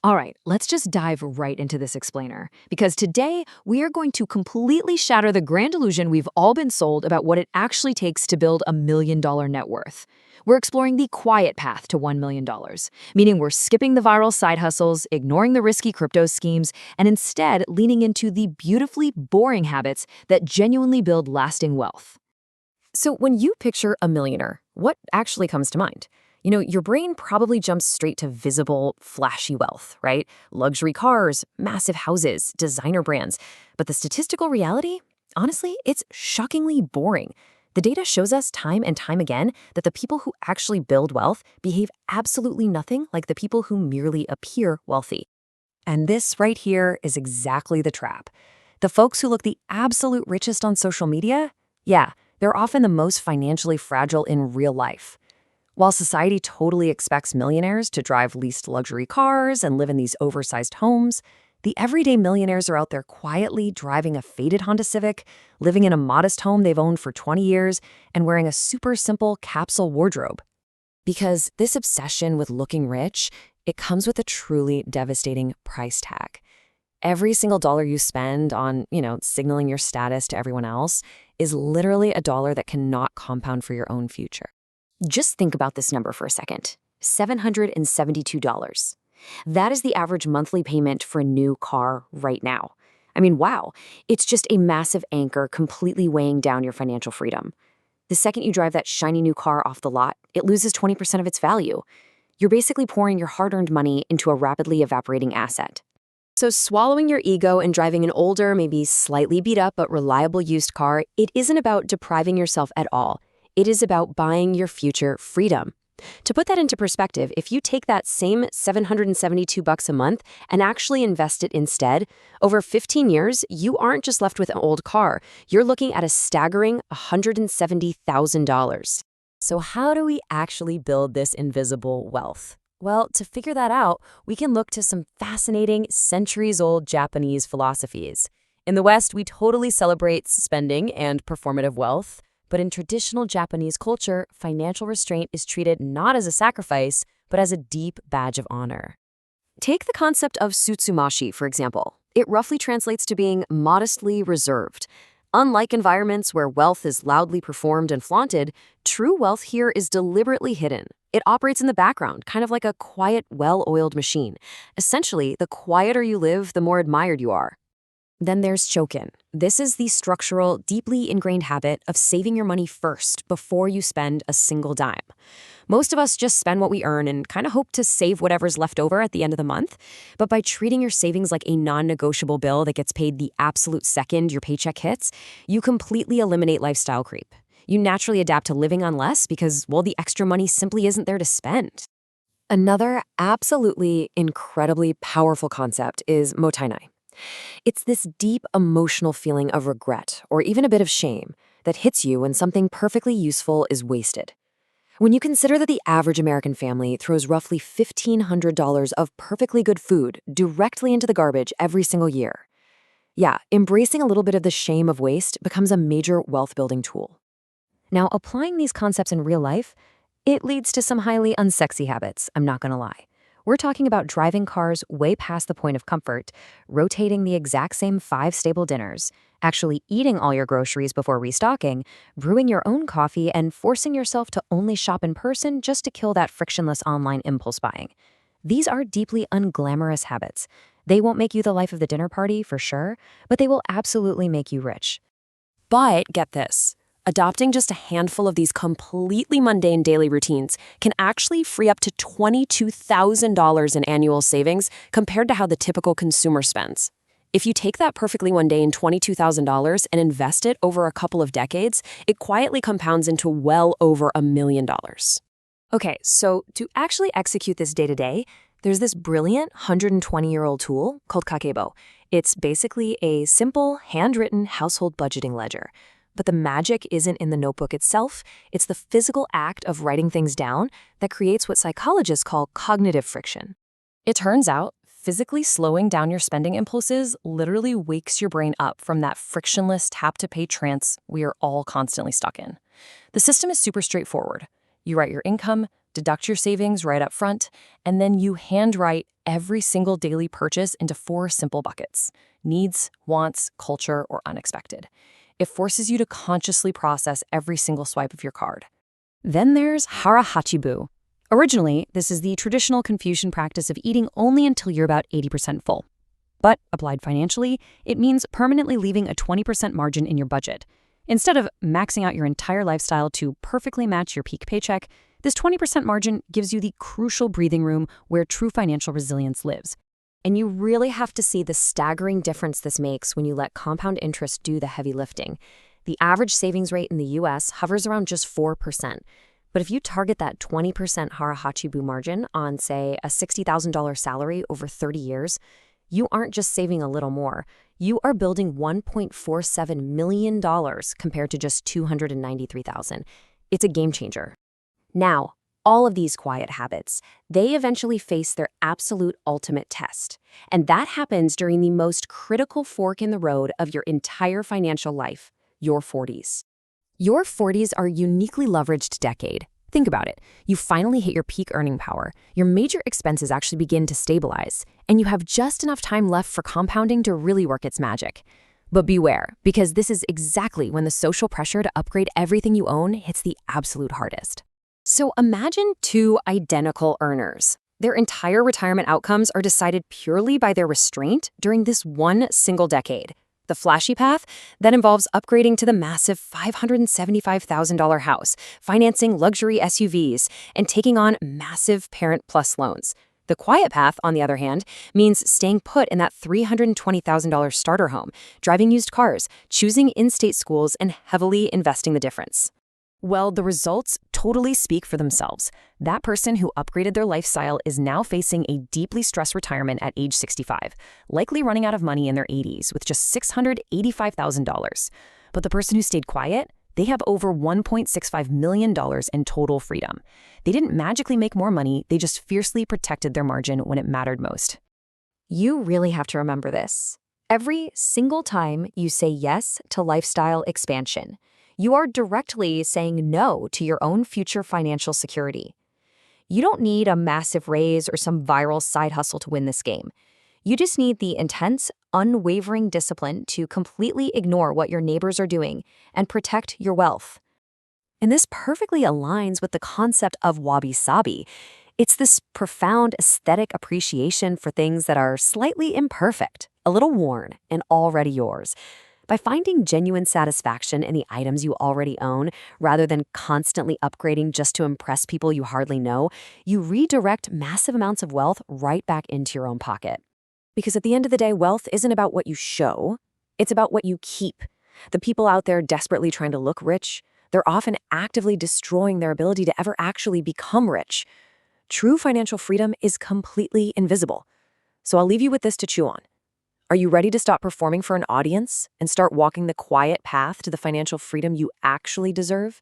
All right, let's just dive right into this explainer, because today we are going to completely shatter the grand illusion we've all been sold about what it actually takes to build $1 million net worth. We're exploring the quiet path to $1 million, meaning we're skipping the viral side hustles, ignoring the risky crypto schemes, and instead leaning into the beautifully boring habits that genuinely build lasting wealth. So when you picture a millionaire, what actually comes to mind? Your brain probably jumps straight to visible, flashy wealth, right? Luxury cars, massive houses, designer brands. But the statistical reality? Honestly, it's shockingly boring. The data shows us time and time again that the people who actually build wealth behave absolutely nothing like the people who merely appear wealthy. And this right here is exactly the trap. The folks who look the absolute richest on social media? Yeah, they're often the most financially fragile in real life. While society totally expects millionaires to drive leased luxury cars and live in these oversized homes, the everyday millionaires are out there quietly driving a faded Honda Civic, living in a modest home they've owned for 20 years, and wearing a super simple capsule wardrobe. Because this obsession with looking rich, it comes with a truly devastating price tag. Every single dollar you spend on, signaling your status to everyone else is literally a dollar that cannot compound for your own future. Just think about this number for a second. $772. That is the average monthly payment for a new car right now. I mean, wow, it's just a massive anchor completely weighing down your financial freedom. The second you drive that shiny new car off the lot, it loses 20% of its value. You're basically pouring your hard-earned money into a rapidly evaporating asset. So swallowing your ego and driving an older, maybe slightly beat up but reliable used car, it isn't about depriving yourself at all. It is about buying your future freedom. To put that into perspective, if you take that same $772 a month and actually invest it instead, over 15 years, you aren't just left with an old car. You're looking at a staggering $170,000. So how do we actually build this invisible wealth? Well, to figure that out, we can look to some fascinating centuries-old Japanese philosophies. In the West, we totally celebrate spending and performative wealth. But in traditional Japanese culture, financial restraint is treated not as a sacrifice, but as a deep badge of honor. Take the concept of tsutsumashi, for example. It roughly translates to being modestly reserved. Unlike environments where wealth is loudly performed and flaunted, true wealth here is deliberately hidden. It operates in the background, kind of like a quiet, well-oiled machine. Essentially, the quieter you live, the more admired you are. Then there's Choken. This is the structural, deeply ingrained habit of saving your money first before you spend a single dime. Most of us just spend what we earn and kind of hope to save whatever's left over at the end of the month. But by treating your savings like a non-negotiable bill that gets paid the absolute second your paycheck hits, you completely eliminate lifestyle creep. You naturally adapt to living on less because, well, the extra money simply isn't there to spend. Another absolutely incredibly powerful concept is motainai. It's this deep emotional feeling of regret or even a bit of shame that hits you when something perfectly useful is wasted. When you consider that the average American family throws roughly $1,500 of perfectly good food directly into the garbage every single year. Yeah, embracing a little bit of the shame of waste becomes a major wealth-building tool. Now, applying these concepts in real life, it leads to some highly unsexy habits, I'm not gonna lie. We're talking about driving cars way past the point of comfort, rotating the exact same 5 stable dinners, actually eating all your groceries before restocking, brewing your own coffee, and forcing yourself to only shop in person just to kill that frictionless online impulse buying. These are deeply unglamorous habits. They won't make you the life of the dinner party, for sure, but they will absolutely make you rich. But get this. Adopting just a handful of these completely mundane daily routines can actually free up to $22,000 in annual savings compared to how the typical consumer spends. If you take that perfectly mundane $22,000 and invest it over a couple of decades, it quietly compounds into well over $1 million. Okay, so to actually execute this day-to-day, there's this brilliant 120-year-old tool called Kakebo. It's basically a simple, handwritten household budgeting ledger. But the magic isn't in the notebook itself, it's the physical act of writing things down that creates what psychologists call cognitive friction. It turns out, physically slowing down your spending impulses literally wakes your brain up from that frictionless tap-to-pay trance we are all constantly stuck in. The system is super straightforward. You write your income, deduct your savings right up front, and then you handwrite every single daily purchase into 4 simple buckets: needs, wants, culture, or unexpected. It forces you to consciously process every single swipe of your card. Then there's hara-hachi-bu. Originally, this is the traditional Confucian practice of eating only until you're about 80% full. But applied financially, it means permanently leaving a 20% margin in your budget. Instead of maxing out your entire lifestyle to perfectly match your peak paycheck, this 20% margin gives you the crucial breathing room where true financial resilience lives. And you really have to see the staggering difference this makes when you let compound interest do the heavy lifting. The average savings rate in the US hovers around just 4%. But if you target that 20% hara-hachi-bu margin on, say, a $60,000 salary over 30 years, you aren't just saving a little more. You are building $1.47 million compared to just $293,000. It's a game changer. Now, all of these quiet habits, they eventually face their absolute ultimate test. And that happens during the most critical fork in the road of your entire financial life, your 40s. Your 40s are a uniquely leveraged decade. Think about it. You finally hit your peak earning power. Your major expenses actually begin to stabilize, and you have just enough time left for compounding to really work its magic. But beware, because this is exactly when the social pressure to upgrade everything you own hits the absolute hardest. So imagine 2 identical earners. Their entire retirement outcomes are decided purely by their restraint during this one single decade. The flashy path, that involves upgrading to the massive $575,000 house, financing luxury SUVs, and taking on massive Parent Plus loans. The quiet path, on the other hand, means staying put in that $320,000 starter home, driving used cars, choosing in-state schools, and heavily investing the difference. Well, the results totally speak for themselves. That person who upgraded their lifestyle is now facing a deeply stressed retirement at age 65, likely running out of money in their 80s with just $685,000. But the person who stayed quiet, they have over $1.65 million in total freedom. They didn't magically make more money, they just fiercely protected their margin when it mattered most. You really have to remember this. Every single time you say yes to lifestyle expansion, you are directly saying no to your own future financial security. You don't need a massive raise or some viral side hustle to win this game. You just need the intense, unwavering discipline to completely ignore what your neighbors are doing and protect your wealth. And this perfectly aligns with the concept of wabi-sabi. It's this profound aesthetic appreciation for things that are slightly imperfect, a little worn, and already yours. By finding genuine satisfaction in the items you already own, rather than constantly upgrading just to impress people you hardly know, you redirect massive amounts of wealth right back into your own pocket. Because at the end of the day, wealth isn't about what you show, it's about what you keep. The people out there desperately trying to look rich, they're often actively destroying their ability to ever actually become rich. True financial freedom is completely invisible. So I'll leave you with this to chew on. Are you ready to stop performing for an audience and start walking the quiet path to the financial freedom you actually deserve?